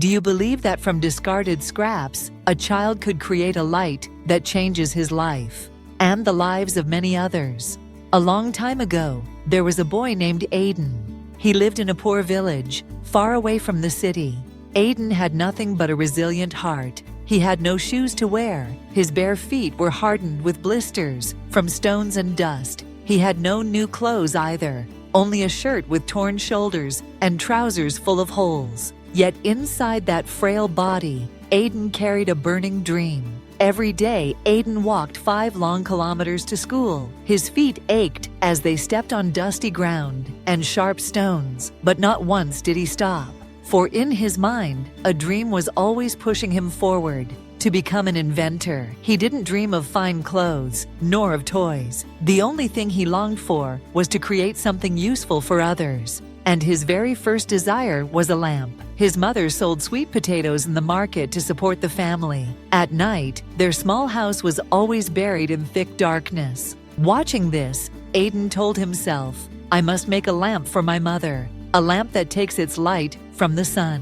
Do you believe that from discarded scraps, a child could create a light that changes his life and the lives of many others? A long time ago, there was a boy named Aiden. He lived in a poor village, far away from the city. Aiden had nothing but a resilient heart. He had no shoes to wear. His bare feet were hardened with blisters from stones and dust. He had no new clothes either, only a shirt with torn shoulders and trousers full of holes. Yet inside that frail body, Aiden carried a burning dream. Every day, Aiden walked 5 long kilometers to school. His feet ached as they stepped on dusty ground and sharp stones, but not once did he stop. For in his mind, a dream was always pushing him forward to become an inventor. He didn't dream of fine clothes, nor of toys. The only thing he longed for was to create something useful for others. And his very first desire was a lamp. His mother sold sweet potatoes in the market to support the family. At night, their small house was always buried in thick darkness. Watching this, Aiden told himself, "I must make a lamp for my mother, a lamp that takes its light from the sun."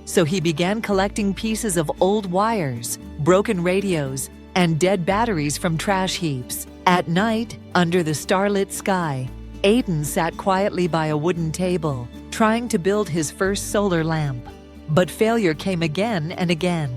So he began collecting pieces of old wires, broken radios, and dead batteries from trash heaps. At night, under the starlit sky, Aiden sat quietly by a wooden table, trying to build his first solar lamp. But failure came again and again.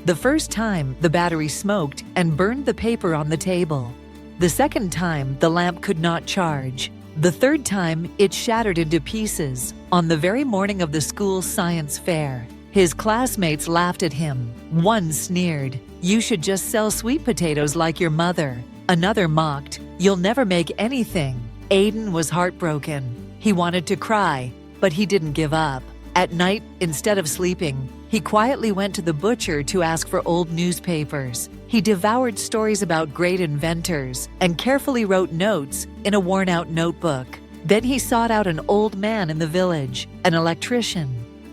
The first time, the battery smoked and burned the paper on the table. The second time, the lamp could not charge. The third time, it shattered into pieces on the very morning of the school science fair. His classmates laughed at him. One sneered, "You should just sell sweet potatoes like your mother." Another mocked, "You'll never make anything." Aiden was heartbroken. He wanted to cry, but he didn't give up. At night, instead of sleeping, he quietly went to the butcher to ask for old newspapers. He devoured stories about great inventors and carefully wrote notes in a worn-out notebook. Then he sought out an old man in the village, an electrician.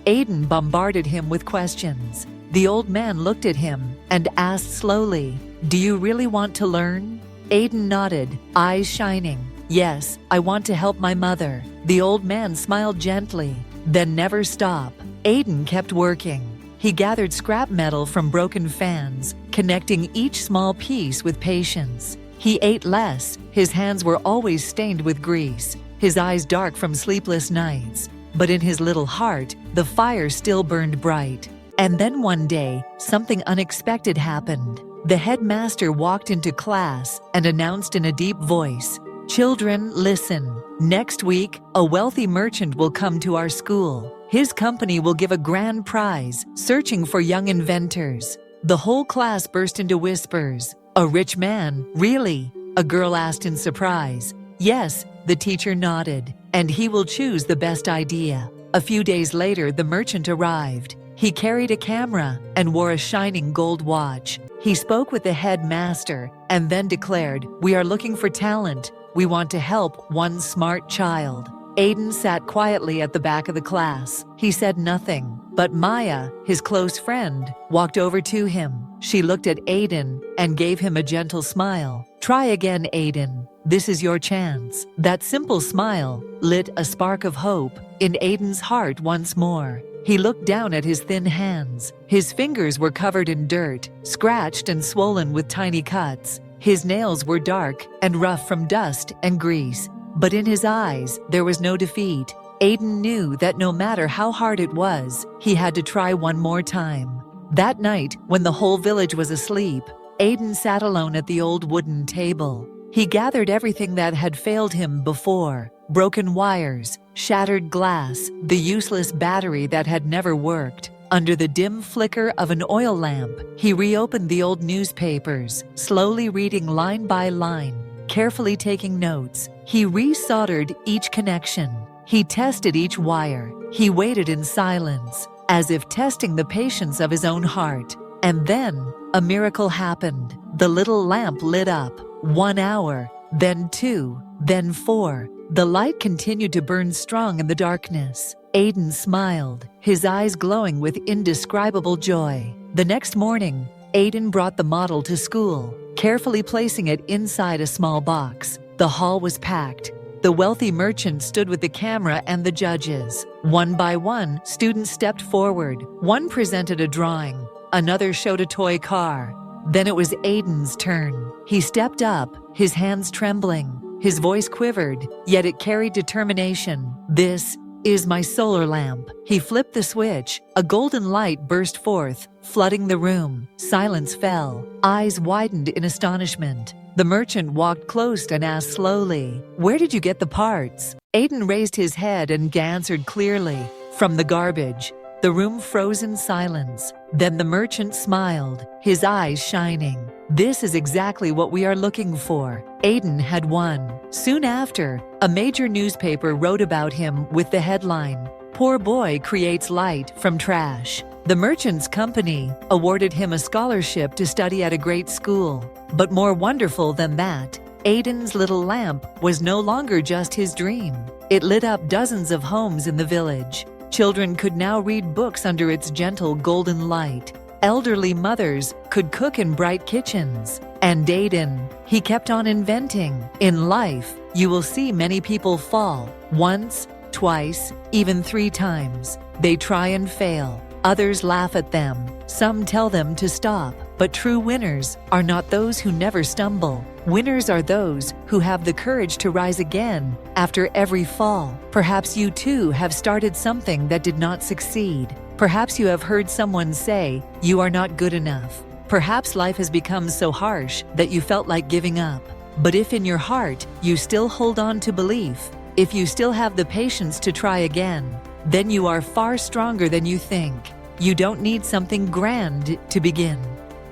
Aiden bombarded him with questions. The old man looked at him and asked slowly, "Do you really want to learn?" Aiden nodded, eyes shining. "Yes, I want to help my mother." The old man smiled gently, then never stop. Aiden kept working. He gathered scrap metal from broken fans, connecting each small piece with patience. He ate less. His hands were always stained with grease, his eyes dark from sleepless nights. But in his little heart, the fire still burned bright. And then one day, something unexpected happened. The headmaster walked into class and announced in a deep voice, "Children, listen. Next week, a wealthy merchant will come to our school. His company will give a grand prize, searching for young inventors." The whole class burst into whispers. "A rich man, really?" a girl asked in surprise. "Yes," the teacher nodded, "and he will choose the best idea." A few days later, the merchant arrived. He carried a camera and wore a shining gold watch. He spoke with the headmaster and then declared, "We are looking for talent. We want to help one smart child." Aiden sat quietly at the back of the class. He said nothing, but Maya, his close friend, walked over to him. She looked at Aiden and gave him a gentle smile. "Try again, Aiden. This is your chance." That simple smile lit a spark of hope in Aiden's heart once more. He looked down at his thin hands. His fingers were covered in dirt, scratched and swollen with tiny cuts. His nails were dark and rough from dust and grease. But in his eyes, there was no defeat. Aiden knew that no matter how hard it was, he had to try one more time. That night, when the whole village was asleep, Aiden sat alone at the old wooden table. He gathered everything that had failed him before: broken wires, shattered glass, the useless battery that had never worked. Under the dim flicker of an oil lamp, he reopened the old newspapers, slowly reading line by line, carefully taking notes. He resoldered each connection. He tested each wire. He waited in silence, as if testing the patience of his own heart. And then, a miracle happened. The little lamp lit up. 1 hour, then 2, then 4. The light continued to burn strong in the darkness. Aiden smiled, his eyes glowing with indescribable joy. The next morning, Aiden brought the model to school, carefully placing it inside a small box. The hall was packed. The wealthy merchant stood with the camera and the judges. One by one, students stepped forward. One presented a drawing. Another showed a toy car. Then it was Aiden's turn. He stepped up, his hands trembling. His voice quivered, yet it carried determination. "This is my solar lamp." He flipped the switch. A golden light burst forth, flooding the room. Silence fell. Eyes widened in astonishment. The merchant walked close and asked slowly, "Where did you get the parts?" Aiden raised his head and answered clearly, "From the garbage." The room froze in silence. Then the merchant smiled, his eyes shining. "This is exactly what we are looking for." Aiden had won. Soon after, a major newspaper wrote about him with the headline, "Poor boy creates light from trash." The merchant's company awarded him a scholarship to study at a great school. But more wonderful than that, Aiden's little lamp was no longer just his dream. It lit up dozens of homes in the village. Children could now read books under its gentle golden light. Elderly mothers could cook in bright kitchens. And Aiden, he kept on inventing. In life, you will see many people fall. Once, twice, even 3 times. They try and fail. Others laugh at them. Some tell them to stop. But true winners are not those who never stumble. Winners are those who have the courage to rise again after every fall. Perhaps you too have started something that did not succeed. Perhaps you have heard someone say, "You are not good enough." Perhaps life has become so harsh that you felt like giving up. But if in your heart you still hold on to belief, if you still have the patience to try again, then you are far stronger than you think. You don't need something grand to begin.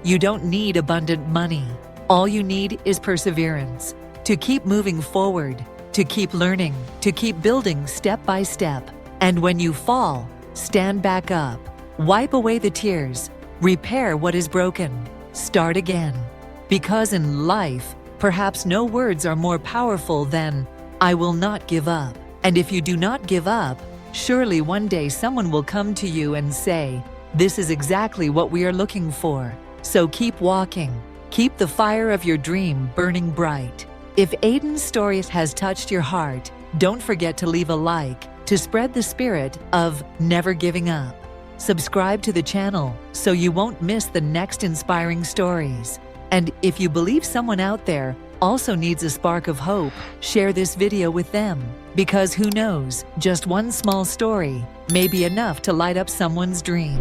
You don't need abundant money. All you need is perseverance, to keep moving forward, to keep learning, to keep building step by step. And when you fall, stand back up, wipe away the tears, repair what is broken, start again. Because in life, perhaps no words are more powerful than, "I will not give up." And if you do not give up, surely one day someone will come to you and say, "This is exactly what we are looking for." So keep walking. Keep the fire of your dream burning bright. If Aiden's story has touched your heart, don't forget to leave a like to spread the spirit of never giving up. Subscribe to the channel so you won't miss the next inspiring stories. And if you believe someone out there also needs a spark of hope, share this video with them. Because who knows, just one small story may be enough to light up someone's dream.